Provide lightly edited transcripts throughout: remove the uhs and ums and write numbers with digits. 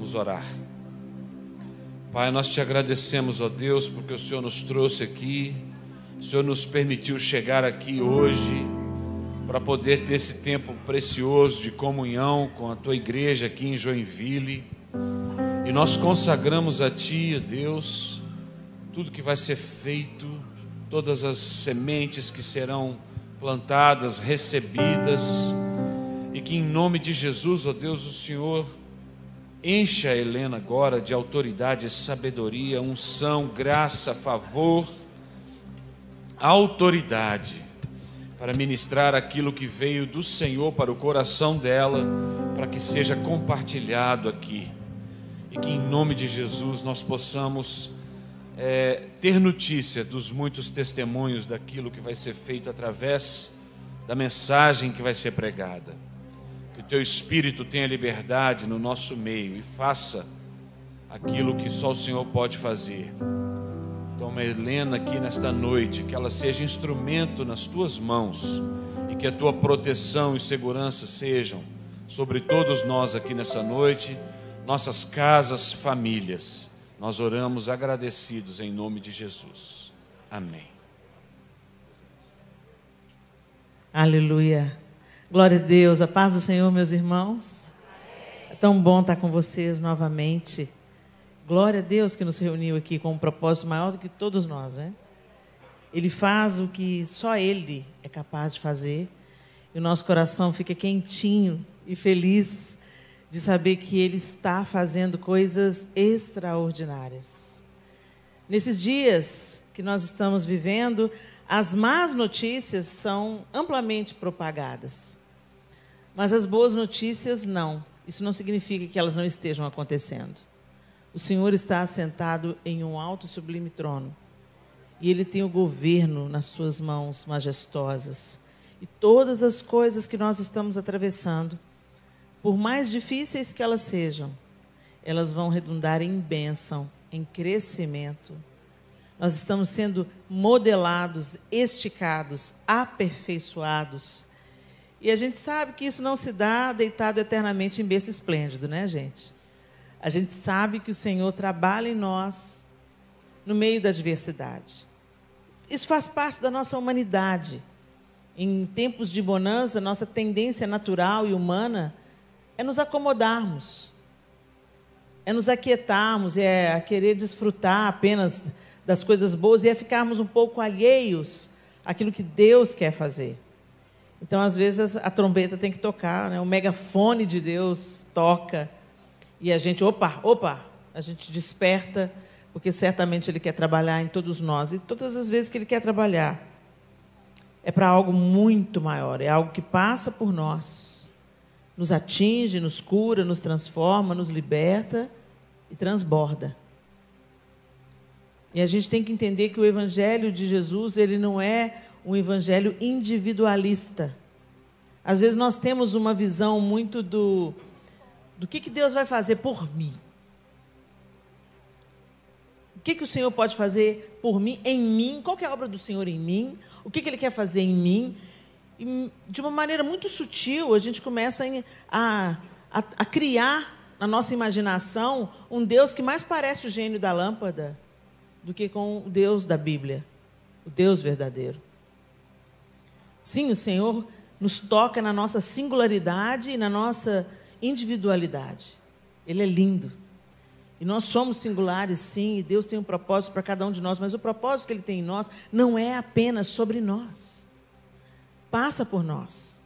Vamos orar. Pai, nós te agradecemos, ó Deus, porque o Senhor nos trouxe aqui, o Senhor nos permitiu chegar aqui hoje para poder ter esse tempo precioso de comunhão com a tua igreja aqui em Joinville. E nós consagramos a ti, ó Deus, tudo que vai ser feito, todas as sementes que serão plantadas, recebidas, e que em nome de Jesus, ó Deus, o Senhor encha a Helena agora de autoridade, sabedoria, unção, graça, favor, autoridade, para ministrar aquilo que veio do Senhor para o coração dela, para que seja compartilhado aqui. E que em nome de Jesus nós possamos ter notícia dos muitos testemunhos daquilo que vai ser feito através da mensagem que vai ser pregada. Que o teu Espírito tenha liberdade no nosso meio e faça aquilo que só o Senhor pode fazer. Toma Helena aqui nesta noite, que ela seja instrumento nas tuas mãos e que a tua proteção e segurança sejam sobre todos nós aqui nessa noite, nossas casas, famílias. Nós oramos agradecidos em nome de Jesus. Amém. Aleluia. Glória a Deus, a paz do Senhor, meus irmãos. É tão bom estar com vocês novamente. Glória a Deus que nos reuniu aqui com um propósito maior do que todos nós, né? Ele faz o que só Ele é capaz de fazer. E o nosso coração fica quentinho e feliz de saber que Ele está fazendo coisas extraordinárias. Nesses dias que nós estamos vivendo, as más notícias são amplamente propagadas. Mas as boas notícias não. Isso não significa que elas não estejam acontecendo. O Senhor está assentado em um alto e sublime trono. E Ele tem o governo nas suas mãos majestosas. E todas as coisas que nós estamos atravessando, por mais difíceis que elas sejam, elas vão redundar em bênção, em crescimento. Nós estamos sendo modelados, esticados, aperfeiçoados. E a gente sabe que isso não se dá deitado eternamente em berço esplêndido, né, gente? A gente sabe que o Senhor trabalha em nós no meio da adversidade. Isso faz parte da nossa humanidade. Em tempos de bonança, nossa tendência natural e humana é nos acomodarmos, é nos aquietarmos, é a querer desfrutar apenas das coisas boas e é ficarmos um pouco alheios àquilo que Deus quer fazer. Então, às vezes, a trombeta tem que tocar, né? O megafone de Deus toca e a gente, a gente desperta, porque certamente Ele quer trabalhar em todos nós. E todas as vezes que Ele quer trabalhar, é para algo muito maior, é algo que passa por nós, nos atinge, nos cura, nos transforma, nos liberta e transborda. E a gente tem que entender que o Evangelho de Jesus, ele não é um evangelho individualista. Às vezes nós temos uma visão muito do que Deus vai fazer por mim. O que o Senhor pode fazer por mim, em mim? Qual que é a obra do Senhor em mim? O que Ele quer fazer em mim? E, de uma maneira muito sutil, a gente começa a criar na nossa imaginação um Deus que mais parece o gênio da lâmpada do que com o Deus da Bíblia, o Deus verdadeiro. Sim, o Senhor nos toca na nossa singularidade e na nossa individualidade. Ele é lindo. E nós somos singulares, sim, e Deus tem um propósito para cada um de nós, mas o propósito que Ele tem em nós não é apenas sobre nós. Passa por nós.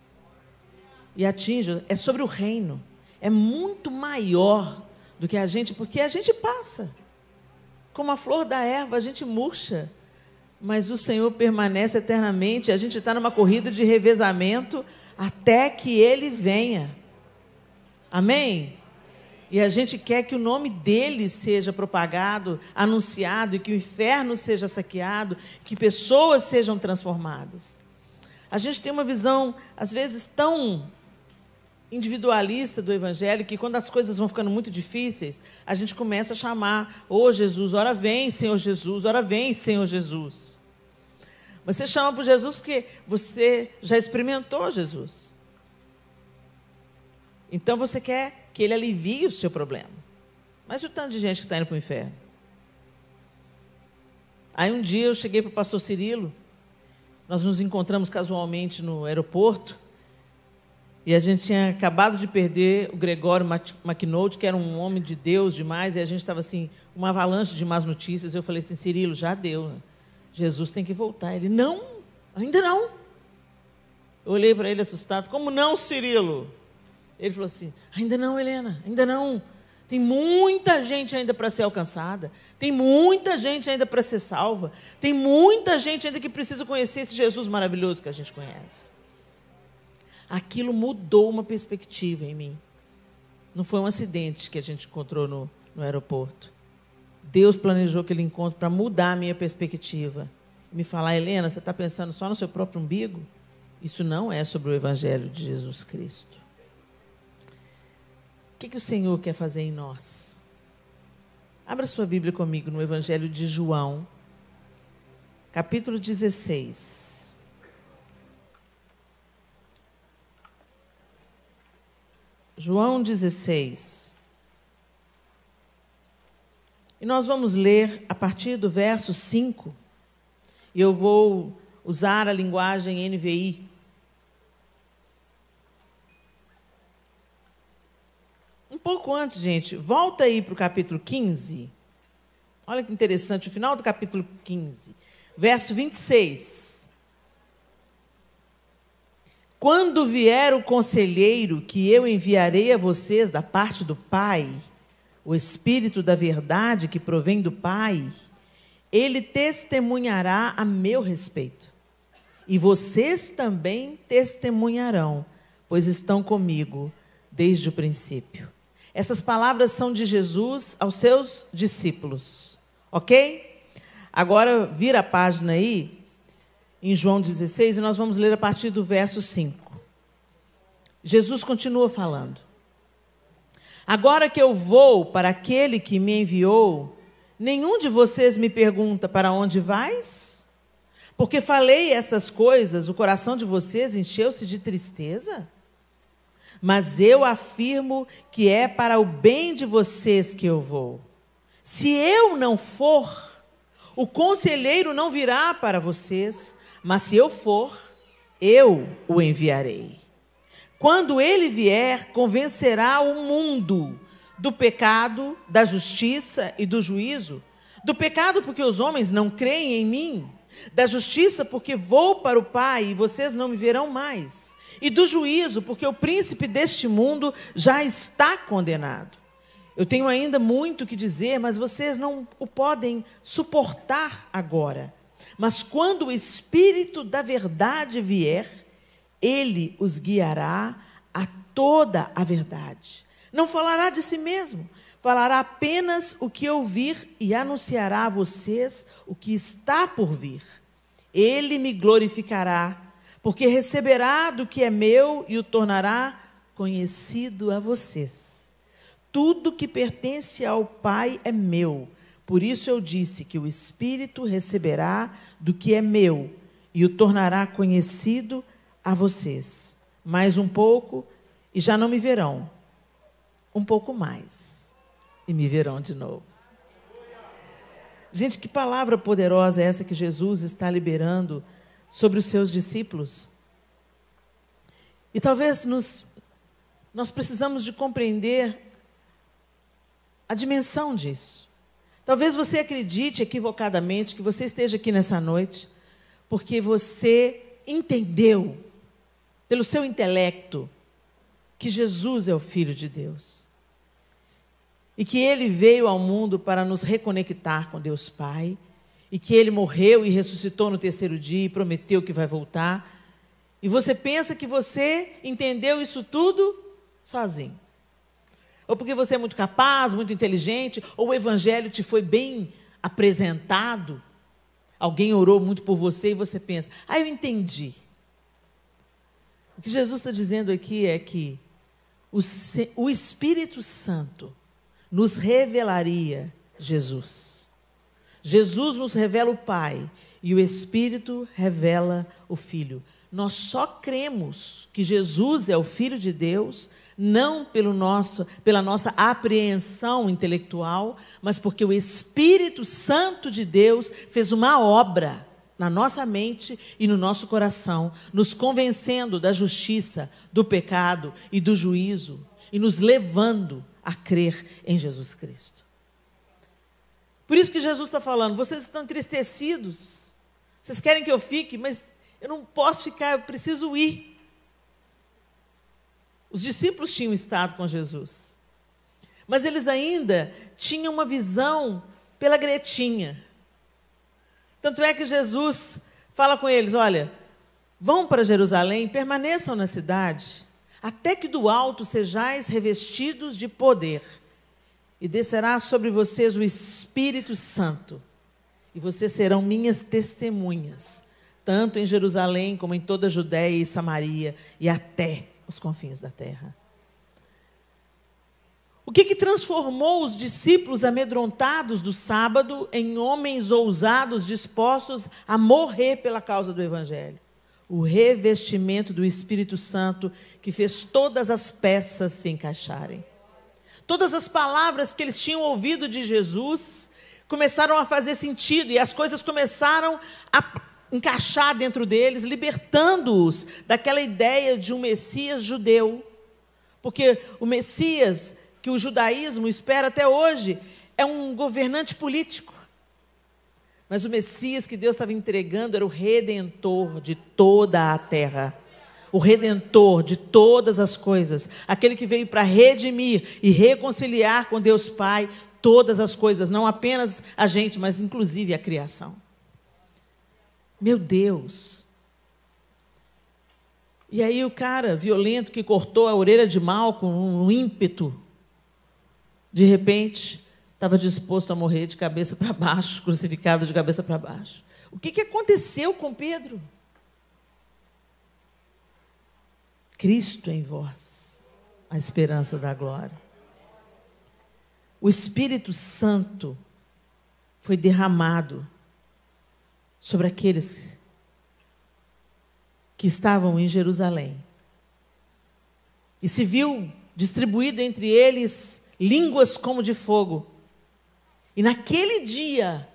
E atinge, é sobre o reino. É muito maior do que a gente, porque a gente passa. Como a flor da erva, a gente murcha. Mas o Senhor permanece eternamente. A gente está numa corrida de revezamento até que Ele venha. Amém? E a gente quer que o nome dEle seja propagado, anunciado, e que o inferno seja saqueado, que pessoas sejam transformadas. A gente tem uma visão, às vezes, tão individualista do Evangelho, que quando as coisas vão ficando muito difíceis, a gente começa a chamar: ô Jesus, ora vem, Senhor Jesus, ora vem, Senhor Jesus. Você chama por Jesus porque você já experimentou Jesus. Então você quer que Ele alivie o seu problema. Mas e o tanto de gente que está indo para o inferno? Aí um dia eu cheguei para o pastor Cirilo, nós nos encontramos casualmente no aeroporto, e a gente tinha acabado de perder o Gregório McNulty, que era um homem de Deus demais, e a gente estava assim, uma avalanche de más notícias. Eu falei assim, Cirilo, já deu, né? Jesus tem que voltar. Ele, não, ainda não. Eu olhei para ele assustado, como não, Cirilo? Ele falou assim, ainda não, Helena, ainda não. Tem muita gente ainda para ser alcançada, tem muita gente ainda para ser salva, tem muita gente ainda que precisa conhecer esse Jesus maravilhoso que a gente conhece. Aquilo mudou uma perspectiva em mim. Não foi um acidente que a gente encontrou no aeroporto. Deus planejou aquele encontro para mudar a minha perspectiva. Me falar, Helena, você está pensando só no seu próprio umbigo? Isso não é sobre o Evangelho de Jesus Cristo. O que o Senhor quer fazer em nós? Abra sua Bíblia comigo no Evangelho de João, capítulo 16. João 16. E nós vamos ler a partir do verso 5. E eu vou usar a linguagem NVI. Um pouco antes, gente, volta aí para o capítulo 15. Olha que interessante, o final do capítulo 15, verso 26. Quando vier o conselheiro que eu enviarei a vocês da parte do Pai, o Espírito da verdade que provém do Pai, ele testemunhará a meu respeito. E vocês também testemunharão, pois estão comigo desde o princípio. Essas palavras são de Jesus aos seus discípulos, ok? Agora, vira a página aí, em João 16, e nós vamos ler a partir do verso 5. Jesus continua falando. Agora que eu vou para aquele que me enviou, nenhum de vocês me pergunta, para onde vais? Porque falei essas coisas, o coração de vocês encheu-se de tristeza? Mas eu afirmo que é para o bem de vocês que eu vou. Se eu não for, o conselheiro não virá para vocês, mas se eu for, eu o enviarei. Quando ele vier, convencerá o mundo do pecado, da justiça e do juízo. Do pecado, porque os homens não creem em mim. Da justiça, porque vou para o Pai e vocês não me verão mais. E do juízo, porque o príncipe deste mundo já está condenado. Eu tenho ainda muito que dizer, mas vocês não o podem suportar agora. Mas quando o Espírito da verdade vier, ele os guiará a toda a verdade. Não falará de si mesmo, falará apenas o que ouvir e anunciará a vocês o que está por vir. Ele me glorificará, porque receberá do que é meu e o tornará conhecido a vocês. Tudo que pertence ao Pai é meu. Por isso eu disse que o Espírito receberá do que é meu e o tornará conhecido a vocês. Mais um pouco e já não me verão. Um pouco mais e me verão de novo. Gente, que palavra poderosa é essa que Jesus está liberando sobre os seus discípulos? E talvez nós precisamos de compreender a dimensão disso. Talvez você acredite equivocadamente que você esteja aqui nessa noite porque você entendeu, pelo seu intelecto, que Jesus é o Filho de Deus. E que Ele veio ao mundo para nos reconectar com Deus Pai. E que Ele morreu e ressuscitou no terceiro dia e prometeu que vai voltar. E você pensa que você entendeu isso tudo sozinho. Ou porque você é muito capaz, muito inteligente, ou o Evangelho te foi bem apresentado. Alguém orou muito por você e você pensa, eu entendi. O que Jesus está dizendo aqui é que o Espírito Santo nos revelaria Jesus. Jesus nos revela o Pai e o Espírito revela o Filho. nós só cremos que Jesus é o Filho de Deus, não pela nossa apreensão intelectual, mas porque o Espírito Santo de Deus fez uma obra na nossa mente e no nosso coração, nos convencendo da justiça, do pecado e do juízo, e nos levando a crer em Jesus Cristo. Por isso que Jesus está falando, vocês estão entristecidos, vocês querem que eu fique, mas eu não posso ficar, eu preciso ir. Os discípulos tinham estado com Jesus, mas eles ainda tinham uma visão pela gretinha. Tanto é que Jesus fala com eles, olha, vão para Jerusalém, permaneçam na cidade, até que do alto sejais revestidos de poder, e descerá sobre vocês o Espírito Santo, e vocês serão minhas testemunhas, tanto em Jerusalém como em toda a Judéia e Samaria, e até os confins da terra. O que transformou os discípulos amedrontados do sábado em homens ousados, dispostos a morrer pela causa do Evangelho? O revestimento do Espírito Santo, que fez todas as peças se encaixarem. Todas as palavras que eles tinham ouvido de Jesus começaram a fazer sentido, e as coisas começaram a encaixar dentro deles, libertando-os daquela ideia de um Messias judeu. Porque o Messias que o judaísmo espera até hoje é um governante político. Mas o Messias que Deus estava entregando era o Redentor de toda a terra. O Redentor de todas as coisas. Aquele que veio para redimir e reconciliar com Deus Pai todas as coisas. Não apenas a gente, mas inclusive a criação. Meu Deus! E aí o cara violento que cortou a orelha de Malco um ímpeto, de repente, estava disposto a morrer de cabeça para baixo, crucificado de cabeça para baixo. O que aconteceu com Pedro? Cristo em vós, a esperança da glória. O Espírito Santo foi derramado sobre aqueles que estavam em Jerusalém. E se viu distribuído entre eles línguas como de fogo. E naquele dia,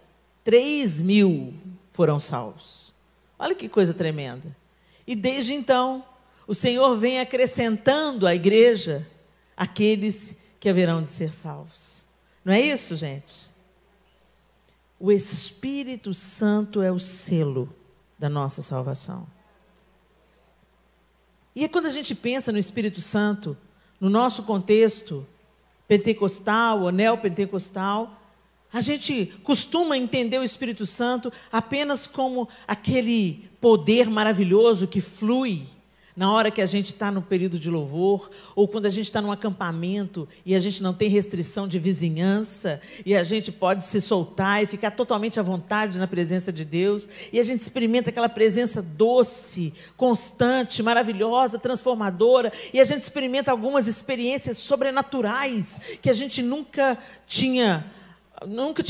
3.000 foram salvos. Olha que coisa tremenda. E desde então, o Senhor vem acrescentando à igreja aqueles que haverão de ser salvos. Não é isso, gente? O Espírito Santo é o selo da nossa salvação. E é quando a gente pensa no Espírito Santo, no nosso contexto pentecostal ou neopentecostal, a gente costuma entender o Espírito Santo apenas como aquele poder maravilhoso que flui na hora que a gente está no período de louvor, ou quando a gente está num acampamento e a gente não tem restrição de vizinhança, e a gente pode se soltar e ficar totalmente à vontade na presença de Deus, e a gente experimenta aquela presença doce, constante, maravilhosa, transformadora, e a gente experimenta algumas experiências sobrenaturais que a gente nunca tinha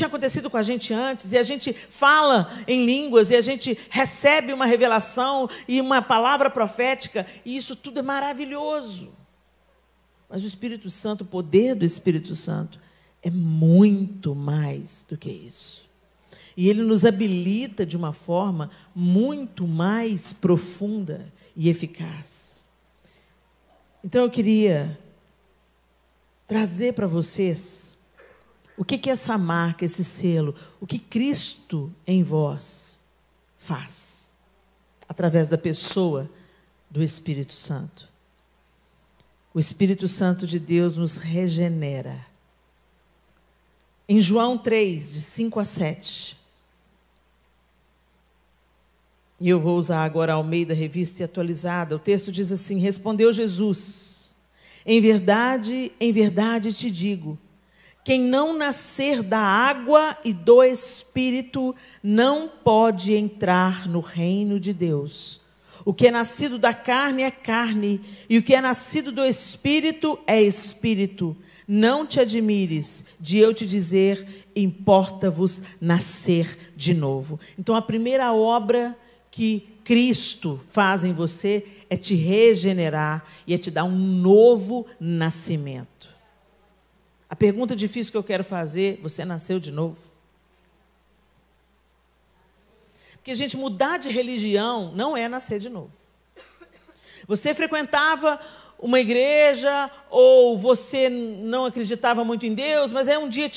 acontecido com a gente antes, e a gente fala em línguas, e a gente recebe uma revelação e uma palavra profética, e isso tudo é maravilhoso. Mas o Espírito Santo, o poder do Espírito Santo, é muito mais do que isso. E ele nos habilita de uma forma muito mais profunda e eficaz. Então eu queria trazer para vocês o que é essa marca, esse selo? O que Cristo em vós faz? Através da pessoa do Espírito Santo. O Espírito Santo de Deus nos regenera. Em João 3, de 5 a 7. E eu vou usar agora a Almeida Revista e Atualizada. O texto diz assim: respondeu Jesus: em verdade te digo, quem não nascer da água e do Espírito não pode entrar no reino de Deus. O que é nascido da carne é carne, e o que é nascido do Espírito é Espírito. Não te admires de eu te dizer, importa-vos nascer de novo. Então, a primeira obra que Cristo faz em você é te regenerar e é te dar um novo nascimento. A pergunta difícil que eu quero fazer: você nasceu de novo? Porque, gente, mudar de religião não é nascer de novo. Você frequentava uma igreja, ou você não acreditava muito em Deus, mas aí um dia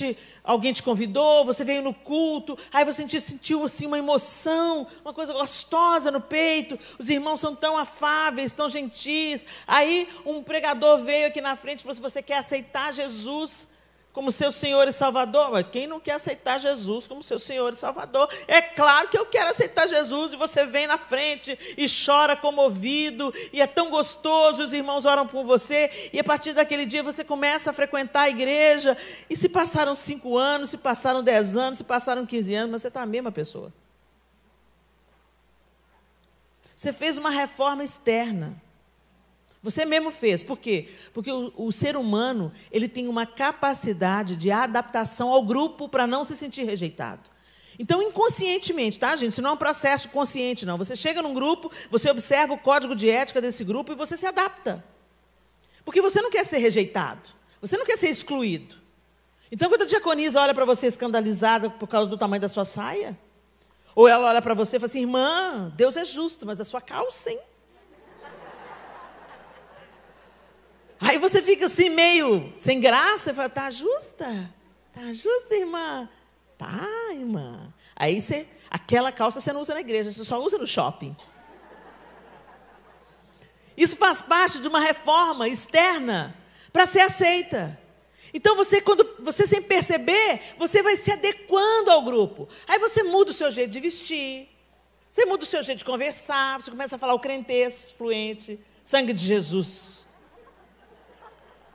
alguém te convidou, você veio no culto, aí você sentiu assim, uma emoção, uma coisa gostosa no peito, os irmãos são tão afáveis, tão gentis. Aí um pregador veio aqui na frente e falou: se você quer aceitar Jesus como seu Senhor e Salvador. Mas quem não quer aceitar Jesus como seu Senhor e Salvador? É claro que eu quero aceitar Jesus. E você vem na frente e chora comovido, e é tão gostoso, os irmãos oram por você, e a partir daquele dia você começa a frequentar a igreja, e se passaram 5 anos, se passaram 10 anos, se passaram 15 anos, mas você está a mesma pessoa. Você fez uma reforma externa. Você mesmo fez. Por quê? Porque o ser humano, ele tem uma capacidade de adaptação ao grupo para não se sentir rejeitado. Então, inconscientemente, tá, gente? Isso não é um processo consciente, não. Você chega num grupo, você observa o código de ética desse grupo e você se adapta. Porque você não quer ser rejeitado. Você não quer ser excluído. Então, quando a diaconisa olha para você escandalizada por causa do tamanho da sua saia, ou ela olha para você e fala assim: irmã, Deus é justo, mas a sua calça, hein? Aí você fica assim meio sem graça e fala: tá justa? Tá justa, irmã? Tá, irmã. Aí aquela calça você não usa na igreja, você só usa no shopping. Isso faz parte de uma reforma externa para ser aceita. Então quando você sem perceber, você vai se adequando ao grupo. Aí você muda o seu jeito de vestir, você muda o seu jeito de conversar, você começa a falar o crentez fluente, sangue de Jesus.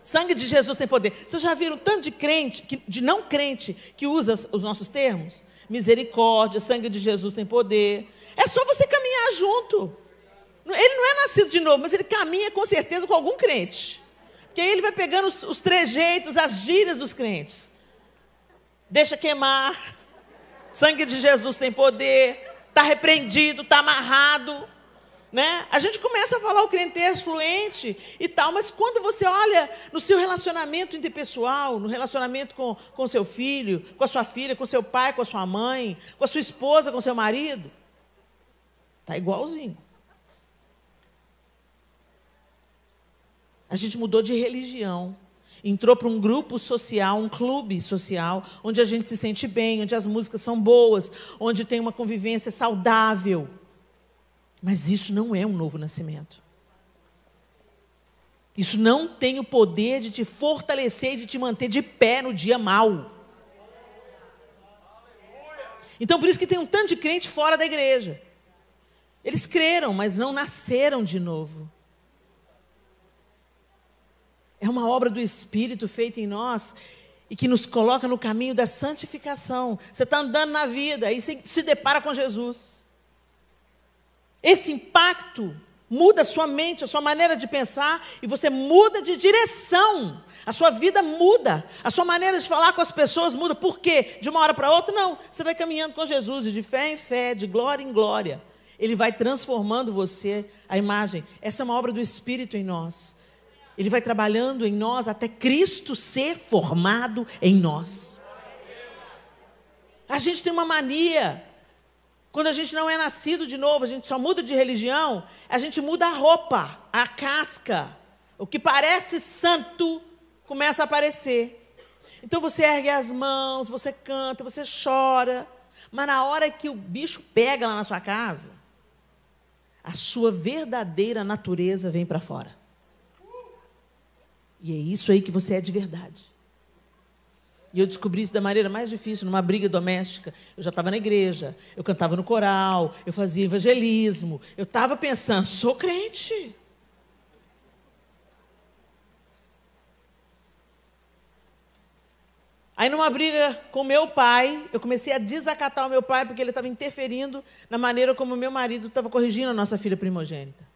Sangue de Jesus tem poder. Vocês já viram tanto de crente, de não crente, que usa os nossos termos? Misericórdia, sangue de Jesus tem poder. É só você caminhar junto. Ele não é nascido de novo, mas ele caminha com certeza com algum crente. Porque aí ele vai pegando os trejeitos, as gírias dos crentes. Deixa queimar. Sangue de Jesus tem poder. Está repreendido, está amarrado. Né? A gente começa a falar o crentez fluente e tal, mas quando você olha no seu relacionamento interpessoal, no relacionamento com o seu filho, com a sua filha, com o seu pai, com a sua mãe, com a sua esposa, com o seu marido, está igualzinho. A gente mudou de religião, entrou para um grupo social, um clube social, onde a gente se sente bem, onde as músicas são boas, onde tem uma convivência saudável. Mas isso não é um novo nascimento. Isso não tem o poder de te fortalecer e de te manter de pé no dia mau. Então, por isso que tem um tanto de crente fora da igreja. Eles creram, mas não nasceram de novo. É uma obra do Espírito feita em nós e que nos coloca no caminho da santificação. Você está andando na vida e se depara com Jesus. Esse impacto muda a sua mente, a sua maneira de pensar, e você muda de direção. A sua vida muda, a sua maneira de falar com as pessoas muda. Por quê? De uma hora para outra? Não. Você vai caminhando com Jesus, de fé em fé, de glória em glória. Ele vai transformando você, a imagem. Essa é uma obra do Espírito em nós. Ele vai trabalhando em nós até Cristo ser formado em nós. A gente tem uma mania. Quando a gente não é nascido de novo, a gente só muda de religião, a gente muda a roupa, a casca. O que parece santo começa a aparecer. Então você ergue as mãos, você canta, você chora. Mas na hora que o bicho pega lá na sua casa, a sua verdadeira natureza vem para fora. E é isso aí que você é de verdade. E eu descobri isso da maneira mais difícil, numa briga doméstica. Eu já estava na igreja, eu cantava no coral, eu fazia evangelismo. Eu estava pensando: sou crente. Aí, numa briga com meu pai, eu comecei a desacatar o meu pai, porque ele estava interferindo na maneira como o meu marido estava corrigindo a nossa filha primogênita.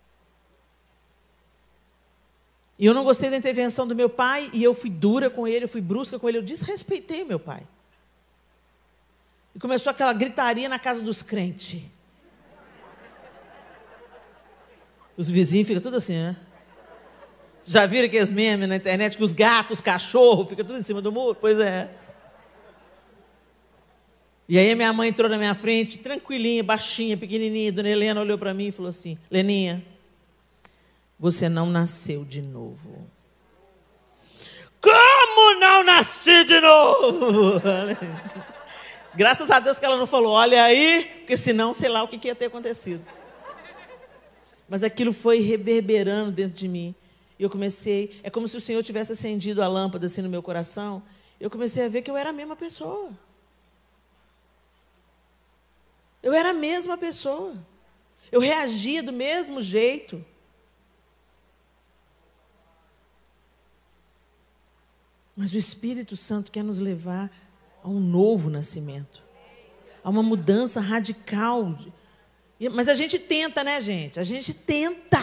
E eu não gostei da intervenção do meu pai, e eu fui dura com ele, eu fui brusca com ele, eu desrespeitei o meu pai. E começou aquela gritaria na casa dos crentes. Os vizinhos ficam tudo assim, né? Vocês já viram aqueles memes na internet que os gatos, os cachorros, ficam tudo em cima do muro? Pois é. E aí a minha mãe entrou na minha frente, tranquilinha, baixinha, pequenininha. Dona Helena olhou para mim e falou assim: Leninha, você não nasceu de novo. Como não nasci de novo? Graças a Deus que ela não falou, olha aí, porque senão sei lá o que ia ter acontecido. Mas aquilo foi reverberando dentro de mim. E eu comecei, é como se o Senhor tivesse acendido a lâmpada assim no meu coração. Eu comecei a ver que eu era a mesma pessoa. Eu era a mesma pessoa. Eu reagia do mesmo jeito. Mas o Espírito Santo quer nos levar a um novo nascimento. A uma mudança radical. Mas a gente tenta, né, gente? A gente tenta,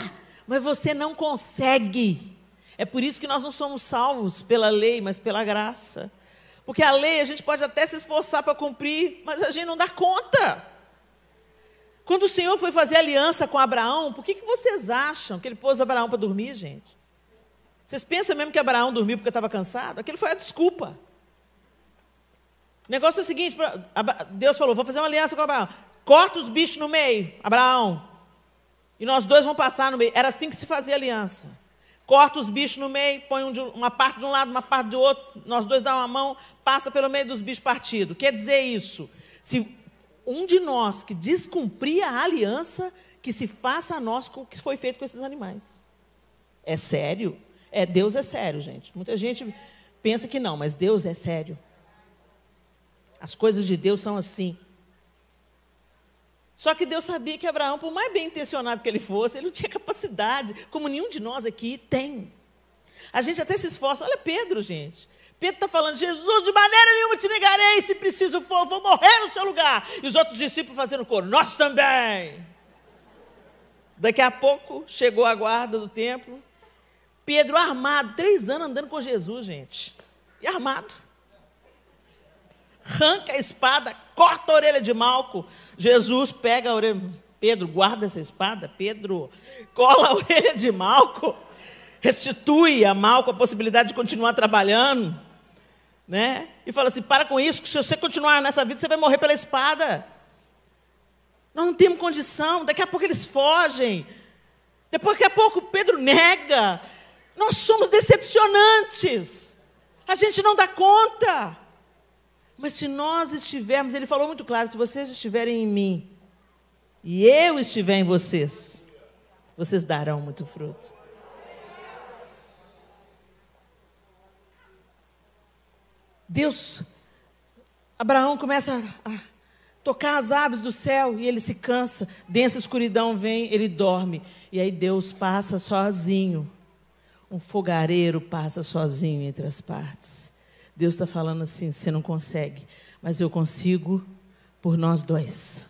mas você não consegue. É por isso que nós não somos salvos pela lei, mas pela graça. Porque a lei a gente pode até se esforçar para cumprir, mas a gente não dá conta. Quando o Senhor foi fazer aliança com Abraão, por que vocês acham que ele pôs Abraão para dormir, gente? Vocês pensam mesmo que Abraão dormiu porque estava cansado? Aquilo foi a desculpa. O negócio é o seguinte, Deus falou, vou fazer uma aliança com Abraão. Corta os bichos no meio, Abraão. E nós dois vamos passar no meio. Era assim que se fazia aliança. Corta os bichos no meio, põe uma parte de um lado, uma parte do outro. Nós dois dá uma mão, passa pelo meio dos bichos partidos. Quer dizer isso? Se um de nós que descumprir a aliança, que se faça a nós com o que foi feito com esses animais. É sério? Deus é sério, gente. Muita gente pensa que não, mas Deus é sério. As coisas de Deus são assim. Só que Deus sabia que Abraão, por mais bem intencionado que ele fosse, ele não tinha capacidade, como nenhum de nós aqui tem. A gente até se esforça. Olha Pedro, gente. Pedro está falando, Jesus, de maneira nenhuma te negarei, se preciso for, vou morrer no seu lugar. E os outros discípulos fazendo coro, nós também. Daqui a pouco, chegou a guarda do templo. Pedro armado, 3 anos andando com Jesus, gente. E armado. Arranca a espada, corta a orelha de Malco. Jesus pega a orelha. Pedro, guarda essa espada. Pedro, cola a orelha de Malco. Restitui a Malco a possibilidade de continuar trabalhando. Né? E fala assim, para com isso, que se você continuar nessa vida, você vai morrer pela espada. Nós não temos condição. Daqui a pouco eles fogem. Daqui a pouco Pedro nega. Nós somos decepcionantes. A gente não dá conta. Mas se nós estivermos, ele falou muito claro, se vocês estiverem em mim e eu estiver em vocês, vocês darão muito fruto. Abraão começa a tocar as aves do céu e ele se cansa, densa escuridão vem, ele dorme. E aí Deus passa sozinho, um fogareiro passa sozinho entre as partes. Deus está falando assim, você não consegue, mas eu consigo por nós dois.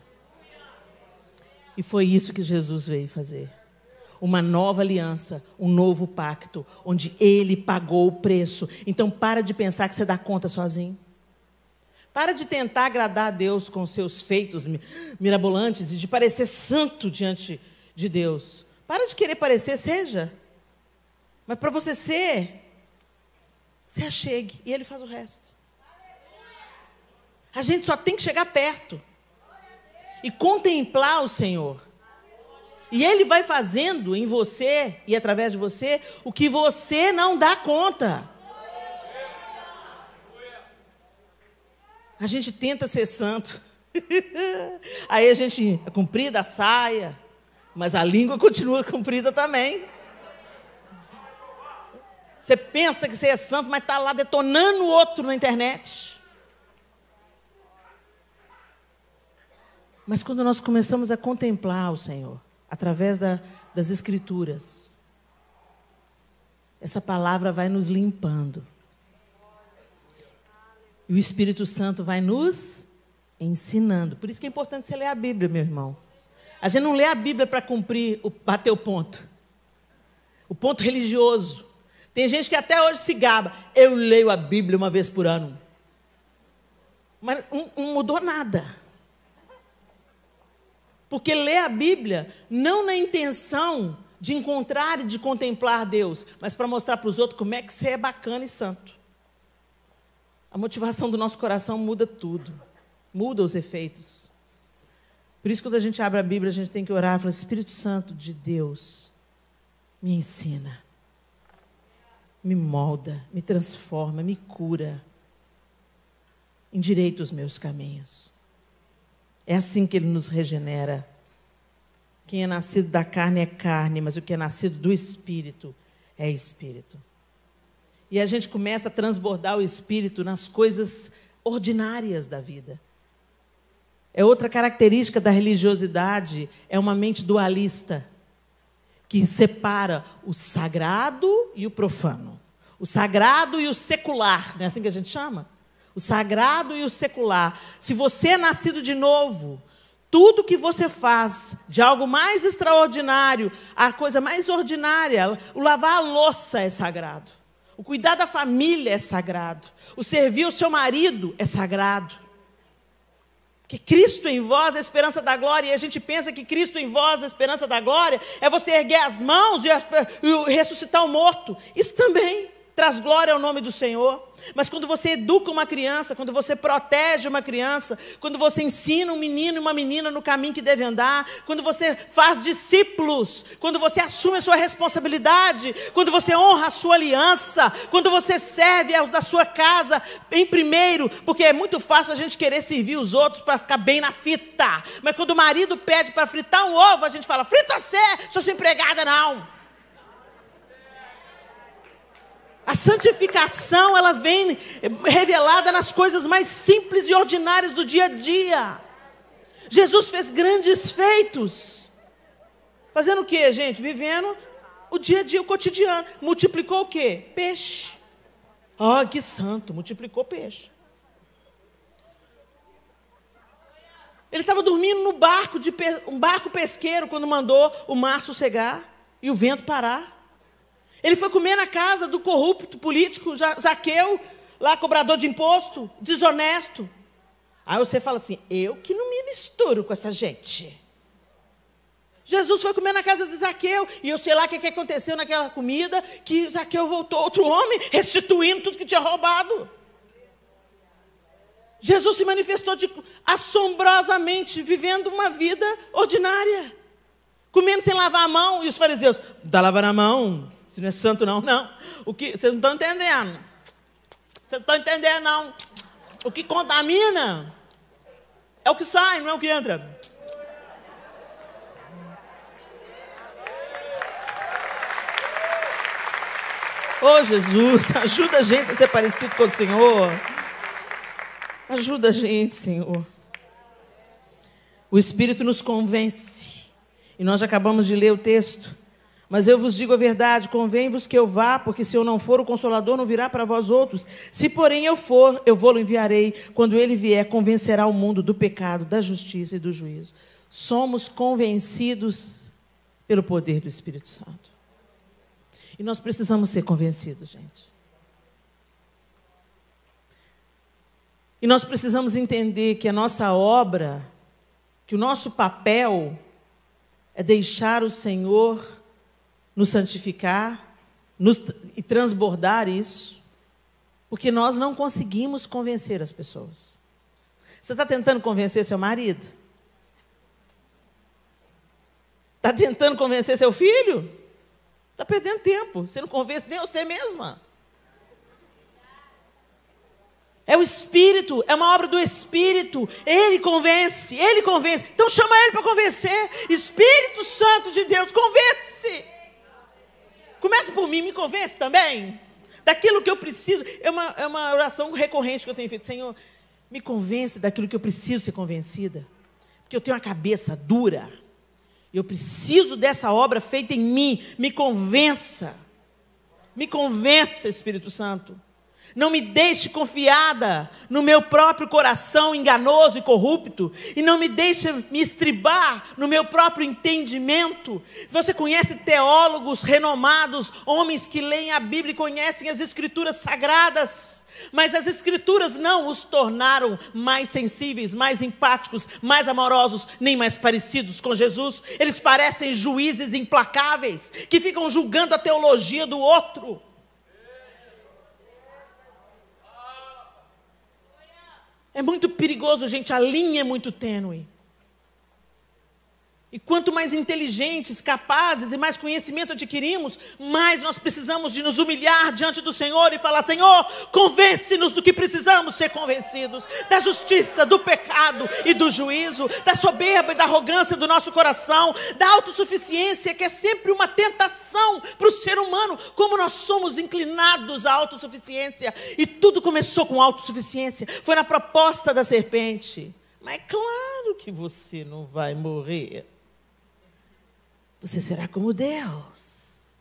E foi isso que Jesus veio fazer. Uma nova aliança, um novo pacto, onde Ele pagou o preço. Então, para de pensar que você dá conta sozinho. Para de tentar agradar a Deus com seus feitos mirabolantes e de parecer santo diante de Deus. Para de querer parecer, seja. Mas para você ser, se achegue e Ele faz o resto. A gente só tem que chegar perto e contemplar o Senhor. E Ele vai fazendo em você e através de você o que você não dá conta. A gente tenta ser santo. Aí a gente é comprida a saia, mas a língua continua comprida também. Você pensa que você é santo, mas está lá detonando o outro na internet. Mas quando nós começamos a contemplar o Senhor, através das Escrituras, essa palavra vai nos limpando. E o Espírito Santo vai nos ensinando. Por isso que é importante você ler a Bíblia, meu irmão. A gente não lê a Bíblia para bater o ponto. O ponto religioso. Tem gente que até hoje se gaba. Eu leio a Bíblia uma vez por ano. Mas não mudou nada. Porque lê a Bíblia não na intenção de encontrar e de contemplar Deus, mas para mostrar para os outros como é que você é bacana e santo. A motivação do nosso coração muda tudo, muda os efeitos. Por isso, quando a gente abre a Bíblia, a gente tem que orar e falar: Espírito Santo de Deus, me ensina, me molda, me transforma, me cura, endireita os meus caminhos. É assim que Ele nos regenera. Quem é nascido da carne é carne, mas o que é nascido do Espírito é Espírito. E a gente começa a transbordar o Espírito nas coisas ordinárias da vida. É outra característica da religiosidade, é uma mente dualista, que separa o sagrado e o profano. O sagrado e o secular, não é assim que a gente chama? O sagrado e o secular. Se você é nascido de novo, tudo que você faz, de algo mais extraordinário, a coisa mais ordinária, o lavar a louça é sagrado. O cuidar da família é sagrado. O servir o seu marido é sagrado. Que Cristo em vós é a esperança da glória, e a gente pensa que Cristo em vós, a esperança da glória, é você erguer as mãos e ressuscitar o morto. Isso também traz glória ao nome do Senhor. Mas quando você educa uma criança, quando você protege uma criança, quando você ensina um menino e uma menina no caminho que deve andar, quando você faz discípulos, quando você assume a sua responsabilidade, quando você honra a sua aliança, quando você serve aos da sua casa em primeiro, porque é muito fácil a gente querer servir os outros para ficar bem na fita. Mas quando o marido pede para fritar um ovo, a gente fala: frita você, sou sua empregada não. A santificação, ela vem revelada nas coisas mais simples e ordinárias do dia a dia. Jesus fez grandes feitos. Fazendo o quê, gente? Vivendo o dia a dia, o cotidiano. Multiplicou o quê? Peixe. Ah, que santo, multiplicou peixe. Ele estava dormindo no barco, um barco pesqueiro, quando mandou o mar sossegar e o vento parar. Ele foi comer na casa do corrupto político Zaqueu, lá cobrador de imposto, desonesto. Aí você fala assim: eu que não me misturo com essa gente. Jesus foi comer na casa de Zaqueu, e eu sei lá o que aconteceu naquela comida, que Zaqueu voltou outro homem, restituindo tudo que tinha roubado. Jesus se manifestou assombrosamente, vivendo uma vida ordinária, comendo sem lavar a mão, e os fariseus: não está lavando a mão? Você não é santo não, não. Vocês não estão entendendo. Vocês não estão entendendo não. O que contamina é o que sai, não é o que entra. Oh Jesus, ajuda a gente a ser parecido com o Senhor. Ajuda a gente, Senhor. O Espírito nos convence. E nós já acabamos de ler o texto. Mas eu vos digo a verdade, convém-vos que eu vá, porque se eu não for, o Consolador não virá para vós outros. Se, porém, eu for, eu vou-lo enviarei. Quando ele vier, convencerá o mundo do pecado, da justiça e do juízo. Somos convencidos pelo poder do Espírito Santo. E nós precisamos ser convencidos, gente. E nós precisamos entender que a nossa obra, que o nosso papel é deixar o Senhor nos santificar e transbordar isso, porque nós não conseguimos convencer as pessoas. Você está tentando convencer seu marido? Está tentando convencer seu filho? Está perdendo tempo, você não convence nem você mesma. É o Espírito, é uma obra do Espírito. Ele convence, ele convence. Então chama ele para convencer. Espírito Santo de Deus, convence. Começa por mim, me convence também. Daquilo que eu preciso. É uma oração recorrente que eu tenho feito. Senhor, me convence daquilo que eu preciso ser convencida. Porque eu tenho uma cabeça dura. Eu preciso dessa obra feita em mim. Me convença. Me convença, Espírito Santo. Não me deixe confiada no meu próprio coração enganoso e corrupto. E não me deixe me estribar no meu próprio entendimento. Você conhece teólogos renomados, homens que leem a Bíblia e conhecem as Escrituras sagradas. Mas as Escrituras não os tornaram mais sensíveis, mais empáticos, mais amorosos, nem mais parecidos com Jesus. Eles parecem juízes implacáveis, que ficam julgando a teologia do outro. É muito perigoso, gente, a linha é muito tênue. E quanto mais inteligentes, capazes e mais conhecimento adquirimos, mais nós precisamos de nos humilhar diante do Senhor e falar: Senhor, convence-nos do que precisamos ser convencidos, da justiça, do pecado e do juízo, da soberba e da arrogância do nosso coração, da autossuficiência, que é sempre uma tentação para o ser humano, como nós somos inclinados à autossuficiência. E tudo começou com autossuficiência, foi na proposta da serpente. Mas é claro que você não vai morrer. Você será como Deus,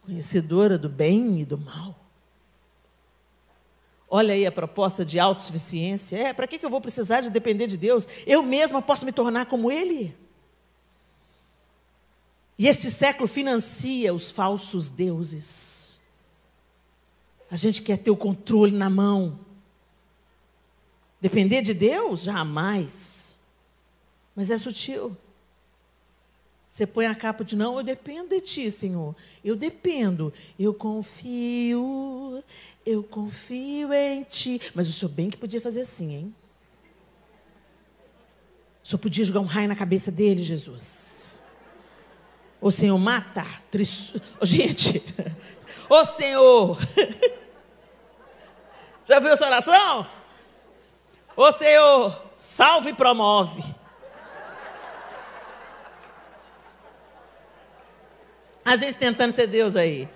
conhecedora do bem e do mal. Olha aí a proposta de autossuficiência. Para que eu vou precisar de depender de Deus? Eu mesma posso me tornar como Ele. E este século financia os falsos deuses. A gente quer ter o controle na mão. Depender de Deus? Jamais. Mas é sutil. Você põe a capa de: não, eu dependo de Ti, Senhor. Eu dependo. Eu confio em Ti. Mas o Senhor bem que podia fazer assim, hein? O Senhor podia jogar um raio na cabeça dele, Jesus. Ô Senhor, mata. Gente, ô Senhor. Já viu essa oração? Ô Senhor, salve e promove. A gente tentando ser Deus aí.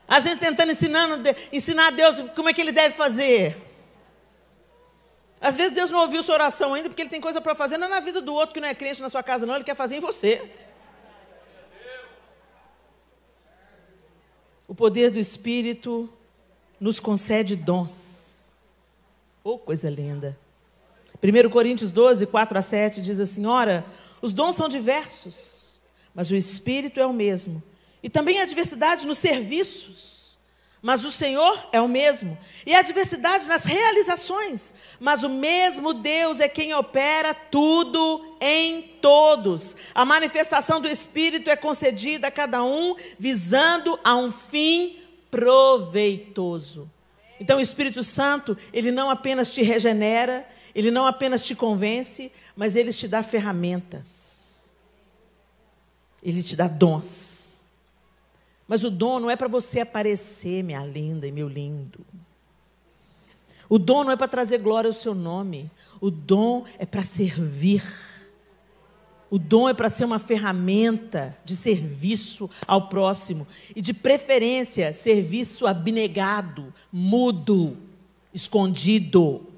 A gente tentando ensinar a Deus como é que Ele deve fazer. Às vezes Deus não ouviu sua oração ainda, porque Ele tem coisa para fazer, não é na vida do outro que não é crente na sua casa, não. Ele quer fazer em você. O poder do Espírito nos concede dons. Oh, coisa linda. 1 Coríntios 12, 4-7 diz assim: ora, os dons são diversos, mas o Espírito é o mesmo. E também há diversidade nos serviços, mas o Senhor é o mesmo. E há diversidade nas realizações, mas o mesmo Deus é quem opera tudo em todos. A manifestação do Espírito é concedida a cada um, visando a um fim proveitoso. Então o Espírito Santo, Ele não apenas te regenera, Ele não apenas te convence, mas Ele te dá ferramentas. Ele te dá dons. Mas o dom não é para você aparecer, minha linda e meu lindo. O dom não é para trazer glória ao seu nome. O dom é para servir. O dom é para ser uma ferramenta de serviço ao próximo. E de preferência, serviço abnegado, mudo, escondido.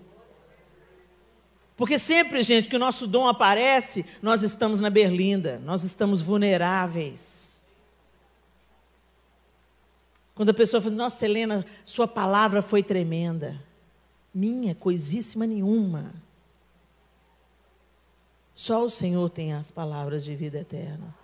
Porque sempre, gente, que o nosso dom aparece, nós estamos na berlinda, nós estamos vulneráveis. Quando a pessoa fala: nossa, Helena, sua palavra foi tremenda. Minha, coisíssima nenhuma. Só o Senhor tem as palavras de vida eterna.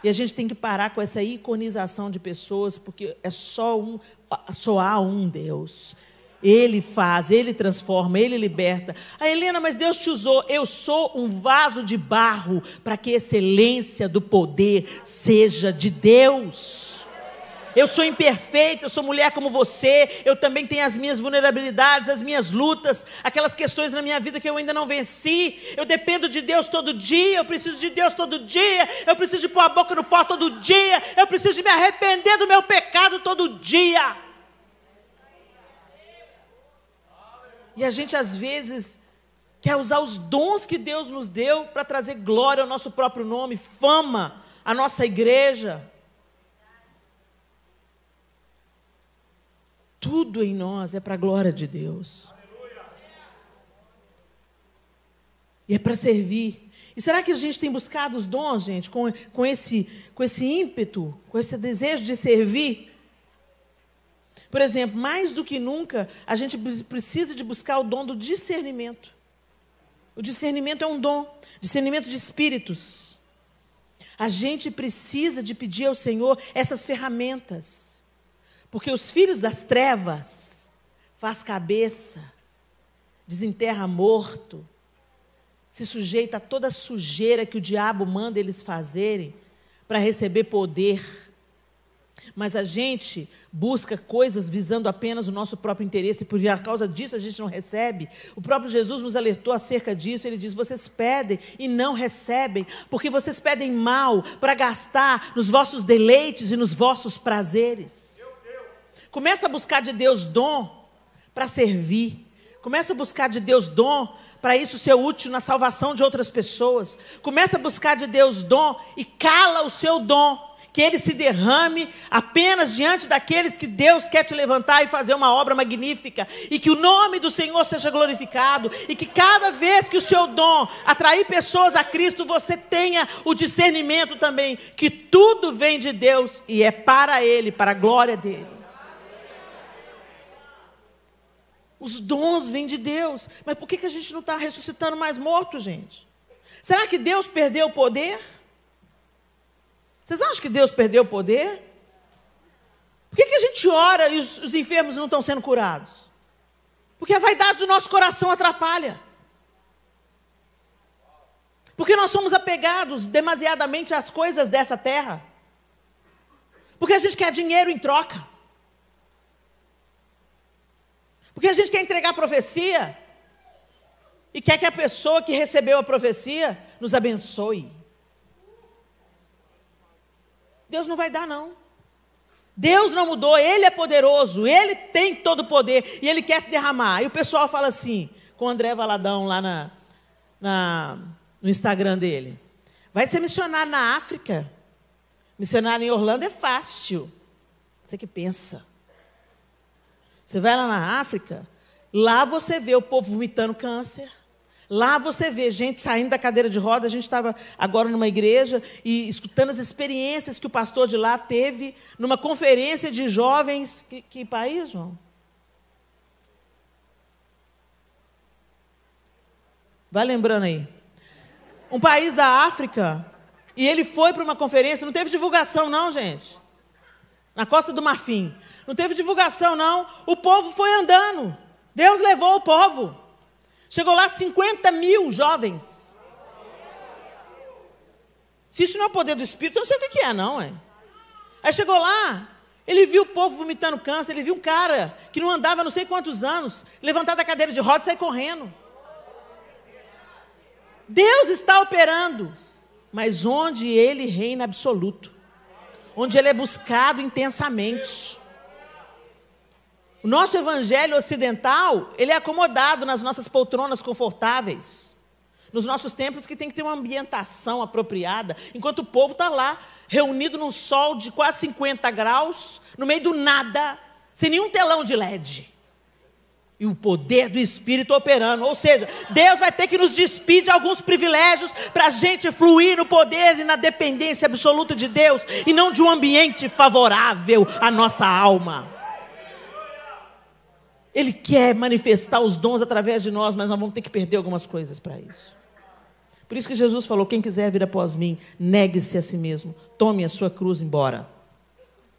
E a gente tem que parar com essa iconização de pessoas, porque só há um Deus. Ele faz, Ele transforma, Ele liberta. Helena, mas Deus te usou. Eu sou um vaso de barro para que a excelência do poder seja de Deus. Eu sou imperfeita, eu sou mulher como você. Eu também tenho as minhas vulnerabilidades, as minhas lutas, aquelas questões na minha vida que eu ainda não venci. Eu dependo de Deus todo dia, eu preciso de Deus todo dia. Eu preciso de pôr a boca no pó todo dia. Eu preciso de me arrepender do meu pecado todo dia. E a gente, às vezes, quer usar os dons que Deus nos deu para trazer glória ao nosso próprio nome, fama à nossa igreja. Tudo em nós é para a glória de Deus. E é para servir. E será que a gente tem buscado os dons, gente, com esse ímpeto, com esse desejo de servir? Por exemplo, mais do que nunca, a gente precisa de buscar o dom do discernimento. O discernimento é um dom, discernimento de espíritos. A gente precisa de pedir ao Senhor essas ferramentas. Porque os filhos das trevas faz cabeça, desenterra morto, se sujeita a toda a sujeira que o diabo manda eles fazerem para receber poder. Mas a gente busca coisas visando apenas o nosso próprio interesse, e por causa disso a gente não recebe. O próprio Jesus nos alertou acerca disso. Ele diz: vocês pedem e não recebem, porque vocês pedem mal para gastar nos vossos deleites e nos vossos prazeres. Começa a buscar de Deus dom para servir. Começa a buscar de Deus dom para isso ser útil na salvação de outras pessoas. Começa a buscar de Deus dom e cala o seu dom, que ele se derrame apenas diante daqueles que Deus quer te levantar e fazer uma obra magnífica, e que o nome do Senhor seja glorificado, e que cada vez que o seu dom atrair pessoas a Cristo, você tenha o discernimento também, que tudo vem de Deus e é para Ele, para a glória dEle. Os dons vêm de Deus. Mas por que a gente não está ressuscitando mais morto, gente? Será que Deus perdeu o poder? Vocês acham que Deus perdeu o poder? Por que a gente ora e os enfermos não estão sendo curados? Porque a vaidade do nosso coração atrapalha. Porque nós somos apegados demasiadamente às coisas dessa terra. Porque a gente quer dinheiro em troca. Porque a gente quer entregar a profecia e quer que a pessoa que recebeu a profecia nos abençoe. Deus não vai dar, não. Deus não mudou, Ele é poderoso, Ele tem todo o poder e Ele quer se derramar. E o pessoal fala assim, com o André Valadão lá no Instagram dele: vai ser missionário na África. Missionário em Orlando é fácil. Você que pensa. Você vai lá na África, lá você vê o povo vomitando câncer. Lá você vê gente saindo da cadeira de roda. A gente estava agora numa igreja e escutando as experiências que o pastor de lá teve numa conferência de jovens. Que país, João? Vai lembrando aí. Um país da África. E ele foi para uma conferência, não teve divulgação não, gente. Na Costa do Marfim. Não teve divulgação não. O povo foi andando. Deus levou o povo. Chegou lá 50 mil jovens. Se isso não é o poder do Espírito, eu não sei o que é não. Aí chegou lá, ele viu o povo vomitando câncer, ele viu um cara que não andava não sei quantos anos, levantar da cadeira de roda e sair correndo. Deus está operando, mas onde Ele reina absoluto, onde Ele é buscado intensamente. O nosso evangelho ocidental, ele é acomodado nas nossas poltronas confortáveis, nos nossos templos que tem que ter uma ambientação apropriada, enquanto o povo está lá, reunido num sol de quase 50 graus, no meio do nada, sem nenhum telão de LED. E o poder do Espírito operando. Ou seja, Deus vai ter que nos despir de alguns privilégios para a gente fluir no poder e na dependência absoluta de Deus, e não de um ambiente favorável à nossa alma. Ele quer manifestar os dons através de nós, mas nós vamos ter que perder algumas coisas para isso. Por isso que Jesus falou: quem quiser vir após mim, negue-se a si mesmo, tome a sua cruz e bora.